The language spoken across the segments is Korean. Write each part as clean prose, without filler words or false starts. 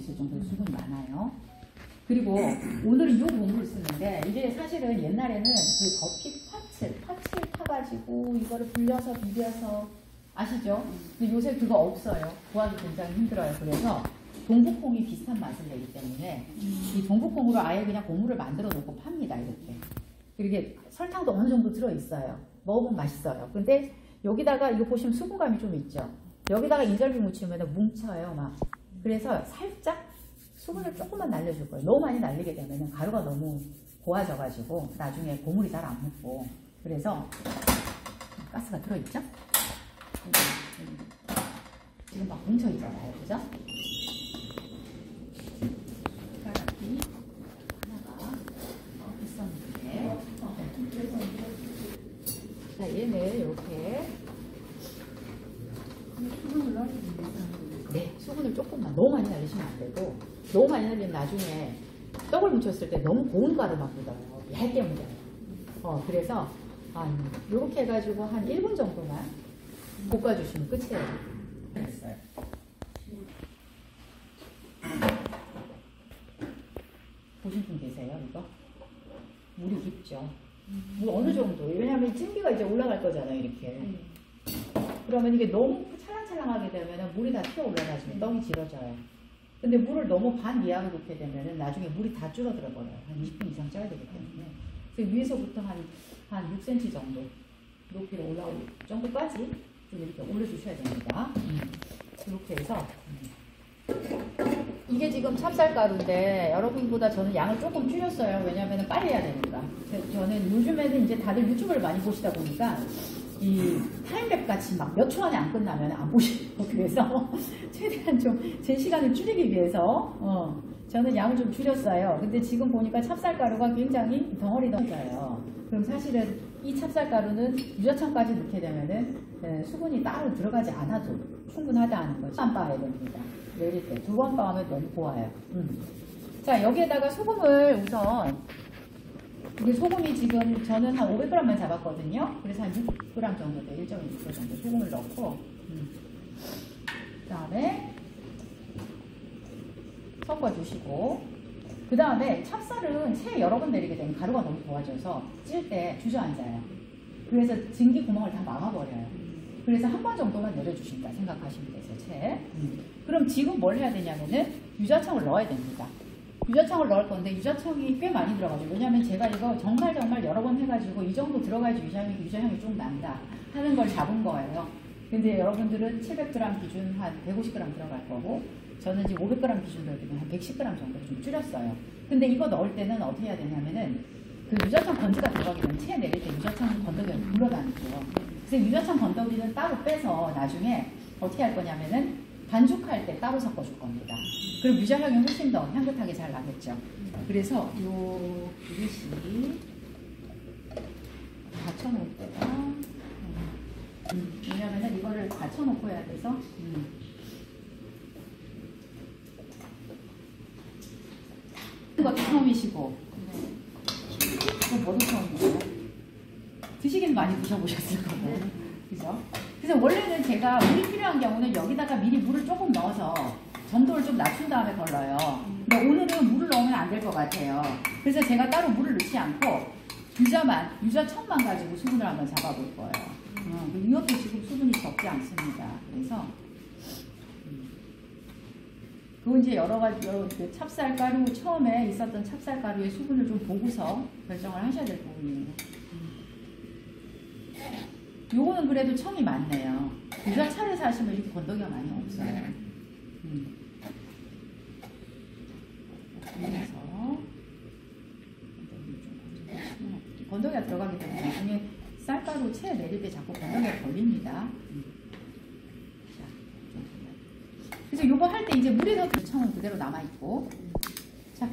있을 정도로 수분이 많아요. 그리고 오늘은 이 고무를 쓰는데 이게 사실은 옛날에는 그 거피 파츠를 타가지고 이거를 불려서 비벼서 아시죠? 근데 요새 그거 없어요. 구하기 굉장히 힘들어요. 그래서 동북콩이 비슷한 맛을 내기 때문에 이 동북콩으로 아예 그냥 고무를 만들어 놓고 팝니다. 이렇게. 이렇게 설탕도 어느 정도 들어있어요. 먹어보면 맛있어요. 근데 여기다가 이거 보시면 수분감이 좀 있죠? 여기다가 인절미 묻히면 뭉쳐요. 막. 그래서 살짝 수분을 조금만 날려줄 거예요. 너무 많이 날리게 되면 가루가 너무 고와져가지고 나중에 고물이 잘 안 묻고. 그래서 가스가 들어있죠? 지금 막 뭉쳐있잖아요. 그죠? 숟가락이 하나가 있었는데 자, 얘는 이렇게 수분을 넣어야 됩니다. 네, 수분을 조금만. 너무 많이 날리시면 안 되고, 너무 많이 날리면 나중에 떡을 묻혔을 때 너무 고운 가루만 묻어요. 얇게 묻어요. 그래서 이렇게 해가지고 한 1분 정도만 볶아주시면 끝이에요. 됐어요. 보신 분 계세요, 이거? 물이 깊죠? 물 어느 정도? 왜냐하면 찜기가 이제 올라갈 거잖아요, 이렇게. 그러면 이게 너무 찰랑찰랑하게 되면 물이 다 튀어 올라가지고 떡이 질어져요. 근데 물을 너무 반 이하로 놓게 되면 나중에 물이 다 줄어들어 버려요. 한 20분 이상 쪄야 되기 때문에. 그래서 위에서부터 한 6cm 정도 높이로 올라올 정도까지 좀 이렇게 올려주셔야 됩니다. 이렇게 해서 이게 지금 찹쌀가루인데 여러분보다 저는 양을 조금 줄였어요. 왜냐하면 빨리 해야 되니까. 저는 요즘에는 이제 다들 유튜브를 많이 보시다 보니까 이 타임랩 같이 막 몇 초 안에 안 끝나면 안 보시고 그래서 최대한 좀 제 시간을 줄이기 위해서 저는 양을 좀 줄였어요. 근데 지금 보니까 찹쌀가루가 굉장히 덩어리 덩어리예요. 그럼 사실은 이 찹쌀가루는 유자청까지 넣게 되면은 수분이 따로 들어가지 않아도 충분하다는 거죠. 한 번 빻아야 됩니다. 내릴 때 두 번 빻으면 너무 고와요. 자, 여기에다가 소금을 우선 이게 소금이 지금 저는 한 500g만 잡았거든요. 그래서 한 6g 정도 돼. 1.6g 정도 소금을 넣고 그 다음에 섞어주시고 그 다음에 찹쌀은 채 여러 번 내리게 되면 가루가 너무 고와져서 찔 때 주저앉아요. 그래서 증기 구멍을 다 막아버려요. 그래서 한 번 정도만 내려주신다 생각하시면 되세요. 채. 그럼 지금 뭘 해야 되냐면은 유자청을 넣어야 됩니다. 유자청을 넣을 건데 유자청이 꽤 많이 들어가죠. 왜냐하면 제가 이거 정말 여러 번 해가지고 이 정도 들어가야지 유자향이 좀 난다 하는 걸 잡은 거예요. 근데 여러분들은 700g 기준 한 150g 들어갈 거고 저는 지금 500g 기준으로 한 110g 정도 좀 줄였어요. 근데 이거 넣을 때는 어떻게 해야 되냐면은 그 유자청 건더기가 들어가게 되면 채 내릴 때 유자청 건더기가 굴러다니죠. 그래서 유자청 건더기는 따로 빼서 나중에 어떻게 할 거냐면은 반죽할 때 따로 섞어줄 겁니다. 그럼 유자향이 훨씬 더 향긋하게 잘 나겠죠. 그래서 요 그릇이 받쳐놓을 때가 왜냐면은 이거를 받쳐놓고 해야 돼서 이것도 처음이시고 이건 뭐도 처음이에요. 드시긴 많이 드셔보셨을 거고 그죠? 그래서 원래는 제가 물이 필요한 경우는 여기다가 미리 물을 조금 넣어서 점도를 좀 낮춘 다음에 걸러요. 근데 오늘은 물을 넣으면 안 될 것 같아요. 그래서 제가 따로 물을 넣지 않고 유자청만 가지고 수분을 한번 잡아볼 거예요. 이것도 지금 수분이 적지 않습니다. 그래서 그건 이제 여러 가지 그 찹쌀가루 처음에 있었던 찹쌀가루의 수분을 좀 보고서 결정을 하셔야 될 부분이에요. 요거는 그래도 청이 많네요. 유자차를 사시면 이렇게 건더기가 많이 없어요. 그래서 건더기가 들어가기 때문에 나중에 쌀가루 채 내릴 때 자꾸 건더기가 걸립니다. 그래서 요거 할 때 이제 물에서 청은 그대로 남아있고 자,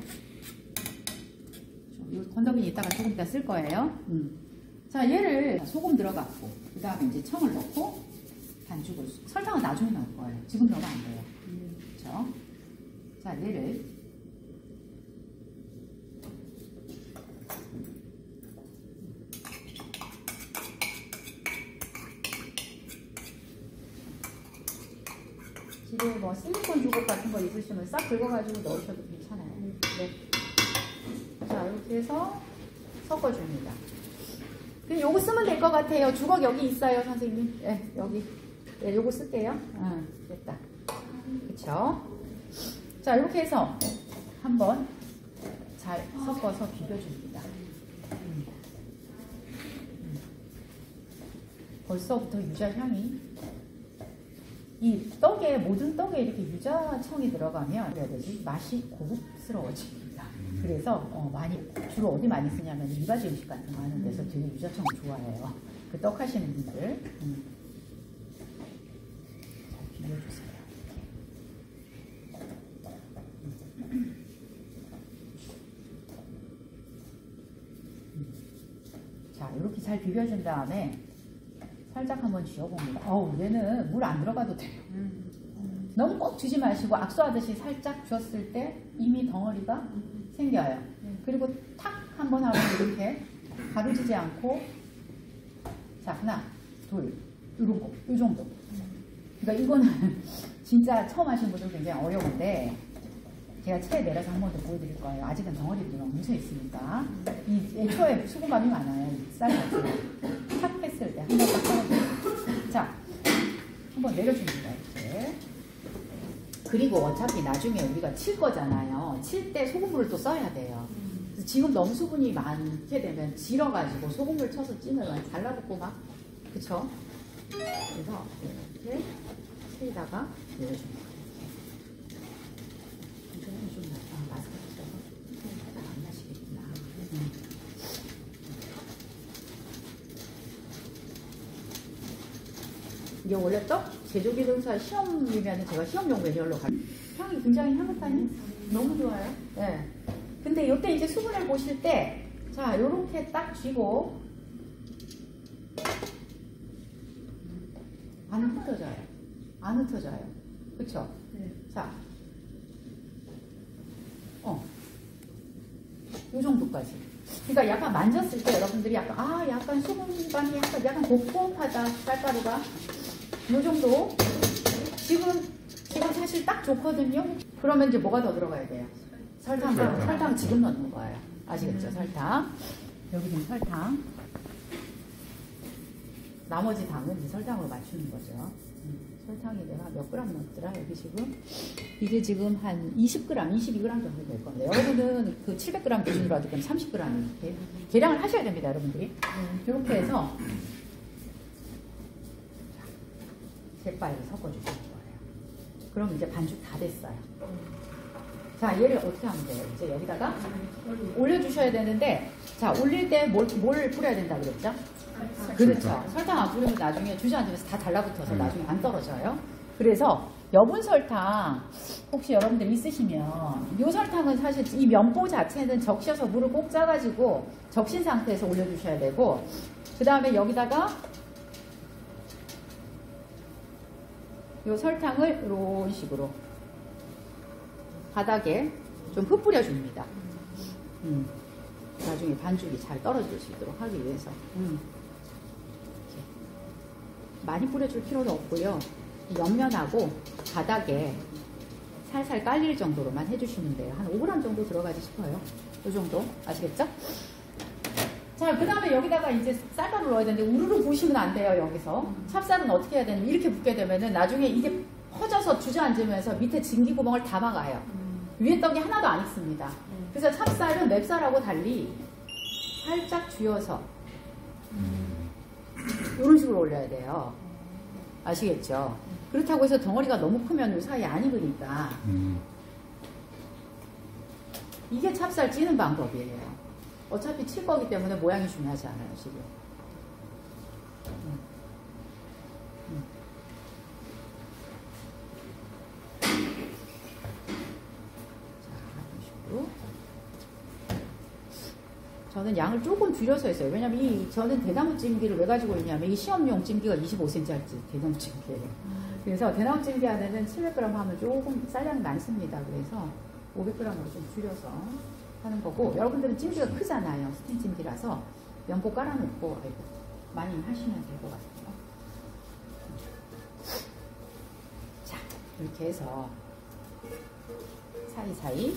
요 건더기는 이따가 조금 이따 쓸 거예요. 자, 얘를 소금 들어갔고 그 다음에 이제 청을 넣고 반죽을 설탕은 나중에 넣을 거예요. 지금 넣으면 안 돼요. 그렇죠? 자, 얘를 집에 뭐 실리콘 주걱 같은 거 있으시면 싹 긁어가지고 넣으셔도 괜찮아요. 네. 자, 이렇게 해서 섞어줍니다. 그럼 요거 쓰면 될 것 같아요. 주걱 여기 있어요, 선생님. 네, 여기. 네, 요거 쓸게요. 됐다. 그쵸? 자, 이렇게 해서 한번 잘 섞어서 비벼줍니다. 벌써부터 유자 향이, 이 떡에, 모든 떡에 이렇게 유자청이 들어가면 그래야 되지, 맛이 고급스러워집니다. 그래서 많이, 주로 어디 많이 쓰냐면 이바지 음식 같은 거 하는 데서 되게 유자청 좋아해요. 그 떡 하시는 분들. 잘 비벼주세요. 자, 이렇게 잘 비벼준 다음에 살짝 한번 쥐어봅니다. 얘는 물 안 들어가도 돼요. 너무 꼭 쥐지 마시고 악수하듯이 살짝 쥐었을 때 이미 덩어리가 생겨요. 그리고 탁 한번 하고 이렇게 가루지지 않고, 자, 하나, 둘, 이런 거, 이 정도. 그러니까 이거는 진짜 처음 하신 분들 굉장히 어려운데 제가 체에 내려서 한 번 더 보여드릴 거예요. 아직은 덩어리들이 너무 뭉쳐 있으니까. 애초에 수분감이 많아요. 쌀가루. 탁 했을 때 한 번 딱 떨어져요. 자, 한번 내려줍니다. 이렇게. 그리고 어차피 나중에 우리가 칠 거잖아요. 칠 때 소금물을 또 써야 돼요. 지금 너무 수분이 많게 되면 질어가지고 소금물 쳐서 찌면 달라붙고 막, 그쵸? 그래서 이렇게 체에다가 내려줍니다. 마스크 써서 안 나시겠구나. 이게 원래 떡 제조기능사 시험이면 제가 시험용 매뉴얼로 향이 굉장히 향긋하니 너무 좋아요. 네. 근데 이때 이제 수분을 보실 때, 자, 요렇게 딱 쥐고 안 흩어져요. 안 흩어져요. 그쵸? 네. 자, 요 정도까지. 그러니까 약간 만졌을 때 여러분들이 약간, 약간 수분감이 약간 곱곱하다, 쌀가루가. 요 정도. 지금 사실 딱 좋거든요. 그러면 이제 뭐가 더 들어가야 돼요? 설탕 지금 넣는 거예요. 아시겠죠? 설탕. 여기 지금 설탕. 나머지 당은 이제 설탕으로 맞추는 거죠. 설탕이 내가 몇 그램 넣었더라? 여기 지금. 이게 지금 한 20g, 22g 정도 될 건데. 여러분은 그 700g 기준으로 하기 때문에 30g 이렇게 계량을 하셔야 됩니다, 여러분들이. 이렇게 해서 재빨리 섞어주시는 거예요. 그럼 이제 반죽 다 됐어요. 자, 얘를 어떻게 하면 돼요? 이제 여기다가 올려주셔야 되는데, 자, 올릴 때 뭘 뿌려야 된다고 그랬죠? 그렇죠. 설탕 안 뿌리면 나중에 주저앉으면서 다 달라붙어서 나중에 안 떨어져요. 그래서 여분 설탕 혹시 여러분들 있으시면, 이 설탕은 사실 이 면보 자체는 적셔서 물을 꼭 짜가지고 적신 상태에서 올려주셔야 되고, 그 다음에 여기다가 이 설탕을 이런 식으로 바닥에 좀 흩뿌려 줍니다. 나중에 반죽이 잘 떨어질 수 있도록 하기 위해서. 많이 뿌려줄 필요는 없고요. 옆면하고 바닥에 살살 깔릴 정도로만 해주시면 돼요. 한 5g 정도 들어가지 싶어요. 이 정도. 아시겠죠? 자, 그 다음에 여기다가 이제 쌀가루 넣어야 되는데 우르르 부으시면 안 돼요. 여기서. 찹쌀은 어떻게 해야 되냐면 이렇게 붓게 되면은 나중에 이게 퍼져서 주저앉으면서 밑에 증기 구멍을 다 막아요. 위에 떡이 하나도 안 익습니다. 그래서 찹쌀은 맵쌀하고 달리 살짝 쥐어서 이런 식으로 올려야 돼요. 아시겠죠? 그렇다고 해서 덩어리가 너무 크면 이 사이에 안 익으니까. 이게 찹쌀 찌는 방법이에요. 어차피 칠 거기 때문에 모양이 중요하지 않아요, 지금. 저는 양을 조금 줄여서 했어요. 왜냐면 저는 대나무 찜기를 왜 가지고 있냐면 이 시험용 찜기가 25cm짜리 대나무 찜기예요. 그래서 대나무 찜기 안에는 700g 하면 조금 쌀량이 많습니다. 그래서 500g으로 좀 줄여서 하는 거고, 여러분들은 찜기가 크잖아요. 스팀 찜기라서 면보 깔아놓고 많이 하시면 될 것 같아요. 자, 이렇게 이렇게 해서 사이사이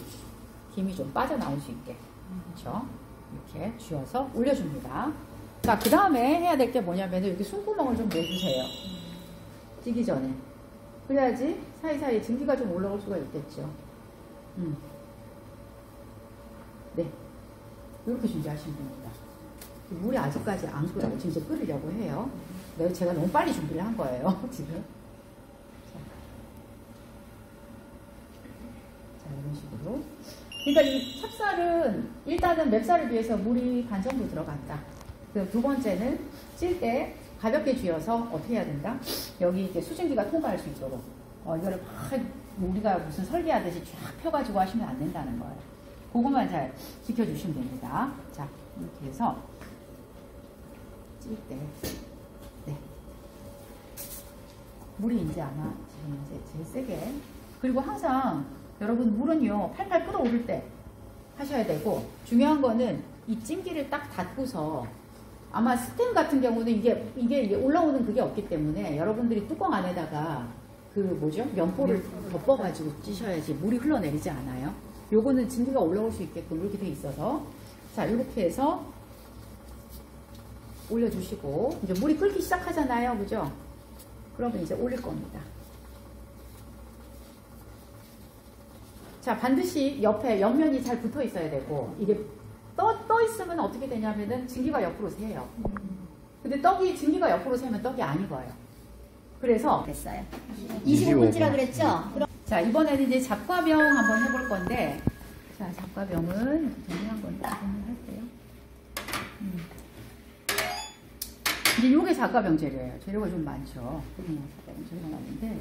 김이 좀 빠져나올 수 있게, 그렇죠? 이렇게 쥐어서 올려줍니다. 자, 그 다음에 해야 될 게 뭐냐면 여기 숨구멍을 좀 내주세요. 찌기 전에. 그래야지 사이사이 증기가 좀 올라올 수가 있겠죠. 네, 이렇게 준비하시면 됩니다. 물이 아직까지 안 끓어요. 지금 이제 끓이려고 해요. 제가 너무 빨리 준비를 한 거예요, 지금. 자, 이런 식으로. 그러니까 이 찹쌀은 일단은 맵쌀을 비해서 물이 반 정도 들어간다. 그리고 두 번째는 찔 때 가볍게 쥐어서 어떻게 해야 된다? 여기 이렇게 수증기가 통과할 수 있도록. 이거를 막 우리가 무슨 설계하듯이 쫙 펴가지고 하시면 안 된다는 거예요. 그것만 잘 지켜주시면 됩니다. 자, 이렇게 해서 찔 때, 네. 물이 이제 아마 지금 이제 제일 세게. 그리고 항상 여러분 물은요, 팔팔 끓어오를 때 하셔야 되고, 중요한 거는 이 찜기를 딱 닫고서 아마 스텐 같은 경우는 이게 올라오는 그게 없기 때문에 여러분들이 뚜껑 안에다가 그 뭐죠? 면포를 덮어가지고 찌셔야지 물이 흘러내리지 않아요. 요거는 증기가 올라올 수 있게끔 이렇게 돼 있어서. 자, 이렇게 해서 올려주시고, 이제 물이 끓기 시작하잖아요. 그죠? 그러면 이제 올릴 겁니다. 자, 반드시 옆에 옆면이 잘 붙어 있어야 되고, 이게 떠 있으면 어떻게 되냐면은 증기가 옆으로 새요. 근데 증기가 옆으로 새면 떡이 안 익어요. 그래서 됐어요. 25분째라 그랬죠? 자, 이번에는 이제 잡과병 한번 해볼 건데, 자, 잡과병은 정리한 건데 정리할게요. 이제 요게 잡과병 재료예요. 재료가 좀 많죠. 잡과병 재료가 많은데.